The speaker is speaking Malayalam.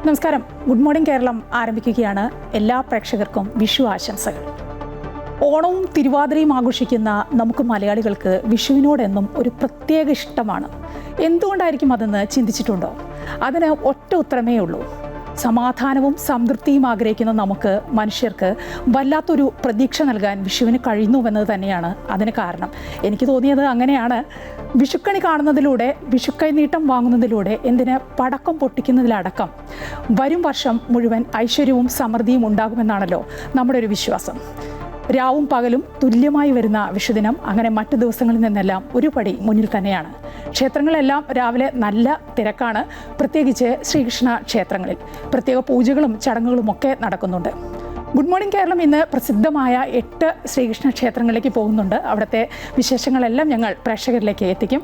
നമസ്കാരം. ഗുഡ് മോർണിംഗ് കേരളം ആരംഭിക്കുകയാണ്. എല്ലാ പ്രേക്ഷകർക്കും വിഷു ആശംസകൾ. ഓണവും തിരുവാതിരയും ആഘോഷിക്കുന്ന നമുക്ക് മലയാളികൾക്ക് വിഷുവിനോടെന്നും ഒരു പ്രത്യേക ഇഷ്ടമാണ്. എന്തുകൊണ്ടായിരിക്കും അതെന്ന് ചിന്തിച്ചിട്ടുണ്ടോ? അതിന് ഒറ്റ ഉത്തരമേ ഉള്ളൂ. സമാധാനവും സംതൃപ്തിയും ആഗ്രഹിക്കുന്ന നമുക്ക് മനുഷ്യർക്ക് വല്ലാത്തൊരു പ്രതീക്ഷ നൽകാൻ വിഷുവിന് കഴിയുന്നുവെന്നത് തന്നെയാണ് അതിന് കാരണം. എനിക്ക് തോന്നിയത് അങ്ങനെയാണ്. വിഷുക്കണി കാണുന്നതിലൂടെ, വിഷുക്കൈനീട്ടം വാങ്ങുന്നതിലൂടെ, എന്തിന് പടക്കം പൊട്ടിക്കുന്നതിലടക്കം വരും വർഷം മുഴുവൻ ഐശ്വര്യവും സമൃദ്ധിയും ഉണ്ടാകുമെന്നാണല്ലോ നമ്മുടെ ഒരു വിശ്വാസം. രാവും പകലും തുല്യമായി വരുന്ന വിഷുദിനം അങ്ങനെ മറ്റു ദിവസങ്ങളിൽ നിന്നെല്ലാം ഒരു പടി മുന്നിൽ തന്നെയാണ്. ക്ഷേത്രങ്ങളെല്ലാം രാവിലെ നല്ല തിരക്കാണ്. പ്രത്യേകിച്ച് ശ്രീകൃഷ്ണ ക്ഷേത്രങ്ങളിൽ പ്രത്യേക പൂജകളും ചടങ്ങുകളും ഒക്കെ നടക്കുന്നുണ്ട്. ഗുഡ് മോർണിംഗ് കേരളം ഇന്ന് പ്രസിദ്ധമായ 8 ശ്രീകൃഷ്ണ ക്ഷേത്രങ്ങളിലേക്ക് പോകുന്നുണ്ട്. അവിടുത്തെ വിശേഷങ്ങളെല്ലാം ഞങ്ങൾ പ്രേക്ഷകരിലേക്ക് എത്തിക്കും.